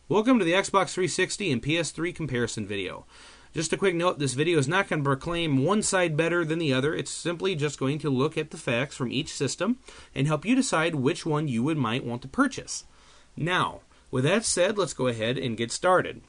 Welcome to the Xbox 360 and PS3 comparison video. Just a quick note, this video is not going to proclaim one side better than the other. It's simply just going to look at the facts from each system and help you decide which one you might want to purchase. Now, with that said, let's go ahead and get started.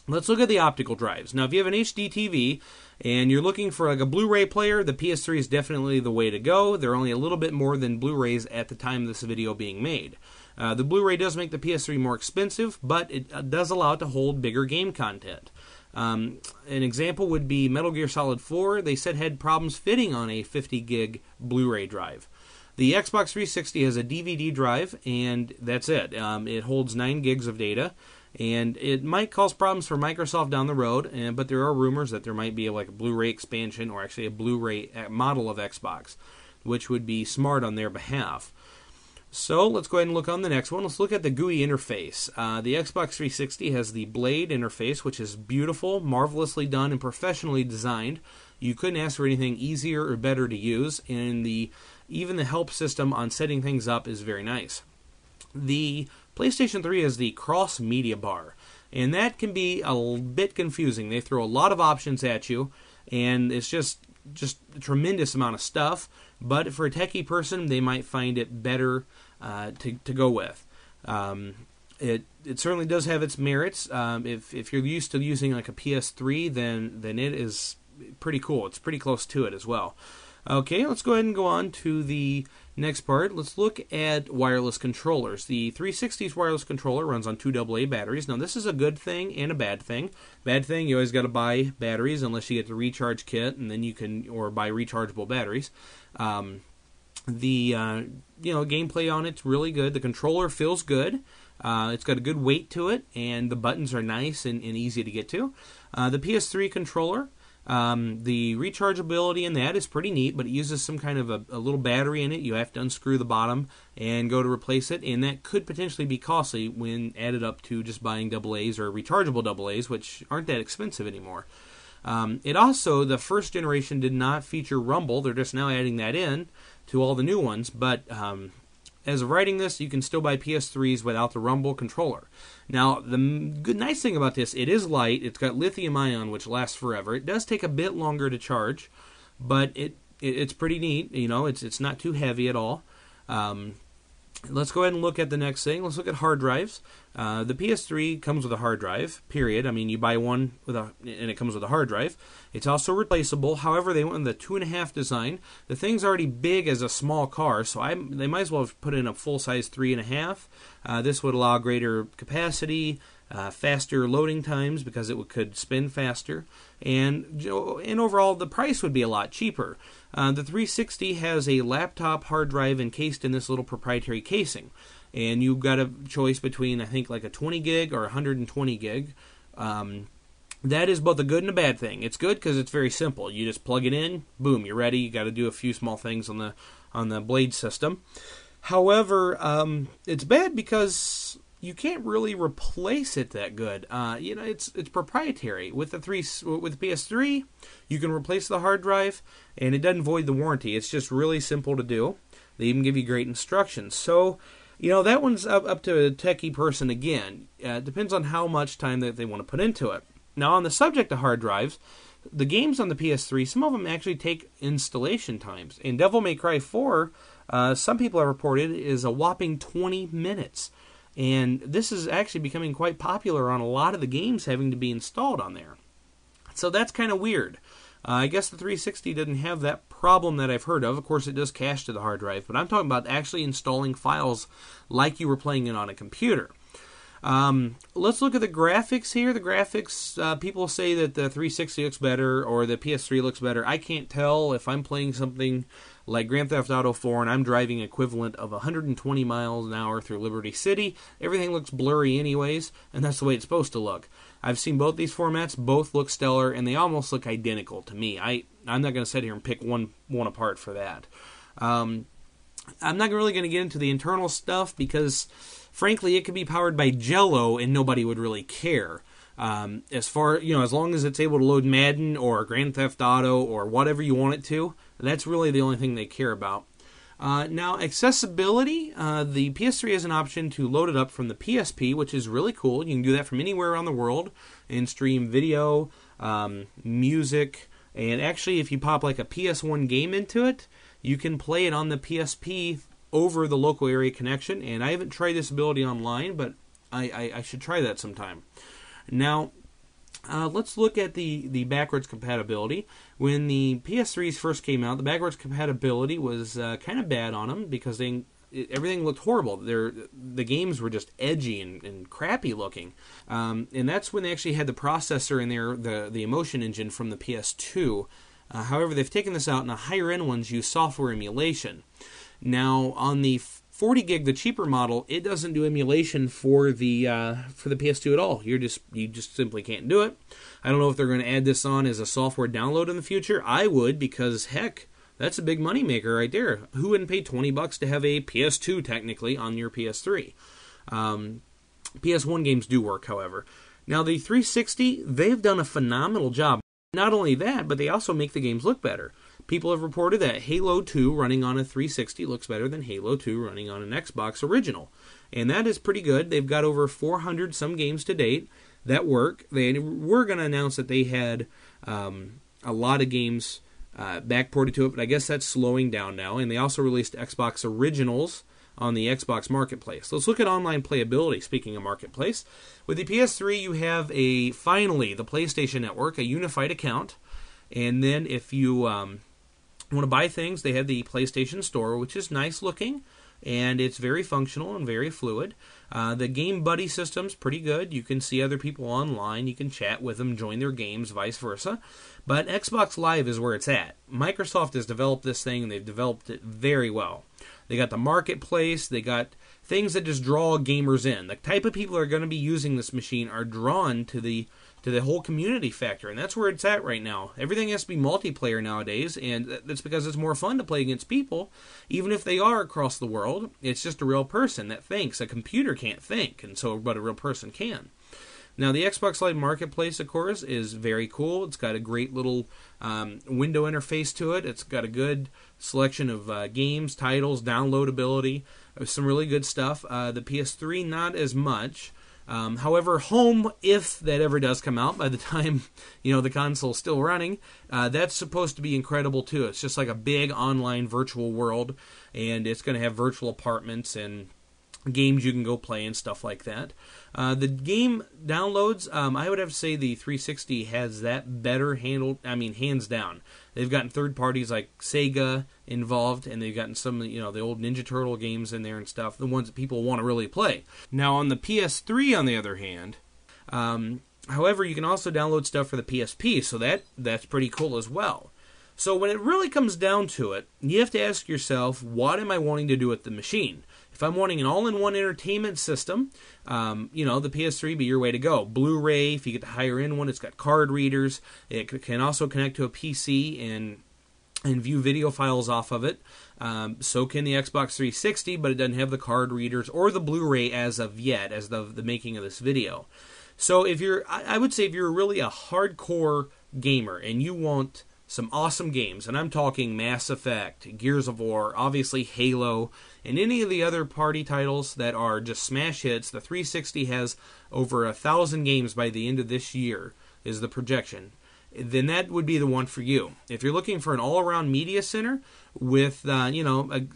Let's look at the optical drives. Now, if you have an HD TV and you're looking for like a Blu-ray player, the PS3 is definitely the way to go. They're only a little bit more than Blu-rays at the time of this video being made. The Blu-ray does make the PS3 more expensive, but it does allow it to hold bigger game content. An example would be Metal Gear Solid 4. They said had problems fitting on a 50 gig Blu-ray drive. The Xbox 360 has a DVD drive, and that's it. It holds 9 gigs of data, and it might cause problems for Microsoft down the road, but there are rumors that there might be like a Blu-ray expansion or actually a Blu-ray model of Xbox, which would be smart on their behalf. So let's go ahead and look on the next one. Let's look at the GUI interface. The Xbox 360 has the Blade interface, which is beautiful, marvelously done, and professionally designed. You couldn't ask for anything easier or better to use, and even the help system on setting things up is very nice. The PlayStation 3 has the cross media bar, and that can be a bit confusing. They throw a lot of options at you, and it's just a tremendous amount of stuff, but for a techie person, they might find it better to go with. It certainly does have its merits. If you're used to using like a PS3, then it is pretty cool. It's pretty close to it as well. Okay, let's go ahead and go on to the next part. Let's look at wireless controllers. The 360's wireless controller runs on 2 AA batteries. Now, this is a good thing and a bad thing. Bad thing, you always got to buy batteries unless you get the recharge kit, and then you can, or buy rechargeable batteries. The gameplay on it's really good. The controller feels good. It's got a good weight to it, and the buttons are nice and easy to get to. The PS3 controller, the rechargeability in that is pretty neat, but it uses some kind of a little battery in it. You have to unscrew the bottom and go to replace it, and that could potentially be costly when added up to just buying AA's or rechargeable AA's, which aren't that expensive anymore. It also, the first generation did not feature Rumble. They're just now adding that in to all the new ones, but as of writing this, you can still buy PS3s without the Rumble controller. Now, the nice thing about this, it is light. It's got lithium ion, which lasts forever. It does take a bit longer to charge, but it's pretty neat. You know, it's not too heavy at all. Let's go ahead and look at the next thing. Let's look at hard drives. The PS3 comes with a hard drive, period. I mean, you buy one and it comes with a hard drive. It's also replaceable. However, they went with the 2.5 design. The thing's already big as a small car, so they might as well have put in a full-size 3.5. This would allow greater capacity, faster loading times because it could spin faster, and overall the price would be a lot cheaper. The 360 has a laptop hard drive encased in this little proprietary casing, and you've got a choice between, I think, like a 20 gig or 120 gig. That is both a good and a bad thing. It's good because it's very simple. You just plug it in, boom, you're ready. You got to do a few small things on the Blade system. However, it's bad because you can't really replace it that good. It's proprietary. With the PS3, you can replace the hard drive, and it doesn't void the warranty. It's just really simple to do. They even give you great instructions. So, that one's up to a techie person again. It depends on how much time that they want to put into it. Now, on the subject of hard drives, the games on the PS3, some of them actually take installation times. And Devil May Cry 4, some people have reported, is a whopping 20 minutes. And this is actually becoming quite popular on a lot of the games having to be installed on there. So that's kind of weird. I guess the 360 didn't have that problem that I've heard of. Of course, it does cache to the hard drive, but I'm talking about actually installing files like you were playing it on a computer. Let's look at the graphics here. The graphics, people say that the 360 looks better or the PS3 looks better. I can't tell if I'm playing something like Grand Theft Auto 4 and I'm driving equivalent of 120 miles an hour through Liberty City. Everything looks blurry anyways, and that's the way it's supposed to look. I've seen both these formats. Both look stellar, and they almost look identical to me. I'm not going to sit here and pick one apart for that. I'm not really going to get into the internal stuff because, frankly, it could be powered by Jello and nobody would really care. As long as it's able to load Madden or Grand Theft Auto or whatever you want it to, that's really the only thing they care about. Now, accessibility, the PS3 has an option to load it up from the PSP, which is really cool. You can do that from anywhere around the world and stream video, music, and actually if you pop like a PS1 game into it, you can play it on the PSP over the local area connection. And I haven't tried this ability online, but I should try that sometime. Now, let's look at the backwards compatibility. When the PS3s first came out, the backwards compatibility was kind of bad on them because everything looked horrible. The games were just edgy and crappy looking. And that's when they actually had the processor in there, the emotion engine from the PS2. However, they've taken this out, and the higher-end ones use software emulation. Now, on the 40 gig, the cheaper model, it doesn't do emulation for the PS2 at all. You just simply can't do it. I don't know if they're going to add this on as a software download in the future. I would, because heck, that's a big money maker right there. Who wouldn't pay $20 to have a PS2 technically on your PS3? PS1 games do work, however. Now the 360, they've done a phenomenal job. Not only that, but they also make the games look better. People have reported that Halo 2 running on a 360 looks better than Halo 2 running on an Xbox original. And that is pretty good. They've got over 400 some games to date that work. They were going to announce that they had a lot of games backported to it, but I guess that's slowing down now. And they also released Xbox Originals on the Xbox Marketplace. Let's look at online playability, speaking of Marketplace. With the PS3, you have finally, the PlayStation Network, a unified account. And then if you want to buy things, they have the PlayStation Store, which is nice looking, and it's very functional and very fluid. The Game Buddy system's pretty good. You can see other people online. You can chat with them, join their games, vice versa. But Xbox Live is where it's at. Microsoft has developed this thing, and they've developed it very well. They got the Marketplace. They got things that just draw gamers in. The type of people that are going to be using this machine are drawn to the whole community factor, and that's where it's at right now. Everything has to be multiplayer nowadays, and that's because it's more fun to play against people, even if they are across the world. It's just a real person that thinks. A computer can't think, but a real person can. Now, the Xbox Live Marketplace, of course, is very cool. It's got a great little window interface to it. It's got a good selection of games, titles, downloadability, some really good stuff. The PS3, not as much. However, home, if that ever does come out by the time the console's still running, that's supposed to be incredible too. It's just like a big online virtual world, and it's going to have virtual apartments and games you can go play and stuff like that. The game downloads, I would have to say the 360 has that better handled. I mean, hands down. They've gotten third parties like Sega involved, and they've gotten some, the old Ninja Turtle games in there and stuff, the ones that people want to really play. Now, on the PS3, on the other hand, however, you can also download stuff for the PSP, so that's pretty cool as well. So when it really comes down to it, you have to ask yourself, what am I wanting to do with the machine? If I'm wanting an all-in-one entertainment system, the PS3 be your way to go. Blu-ray, if you get the higher-end one, it's got card readers. It can also connect to a PC and view video files off of it. So can the Xbox 360, but it doesn't have the card readers or the Blu-ray as of yet, as the making of this video. So I would say if you're really a hardcore gamer and you want some awesome games, and I'm talking Mass Effect, Gears of War, obviously Halo, and any of the other party titles that are just smash hits. The 360 has over 1,000 games by the end of this year, is the projection. Then that would be the one for you. If you're looking for an all-around media center with, the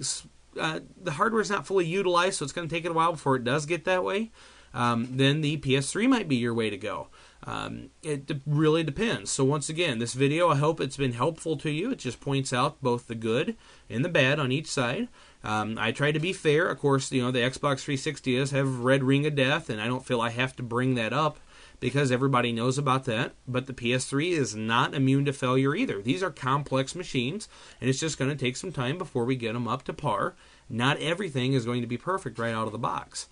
hardware is not fully utilized, so it's going to take it a while before it does get that way, then the PS3 might be your way to go. It really depends. So once again, this video, I hope it's been helpful to you. It just points out both the good and the bad on each side. I try to be fair. Of course, the Xbox 360 does have Red Ring of Death, and I don't feel I have to bring that up because everybody knows about that. But the PS3 is not immune to failure either. These are complex machines, and it's just going to take some time before we get them up to par. Not everything is going to be perfect right out of the box.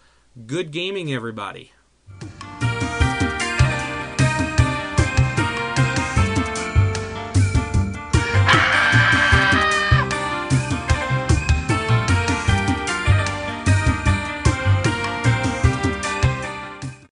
Good gaming, everybody.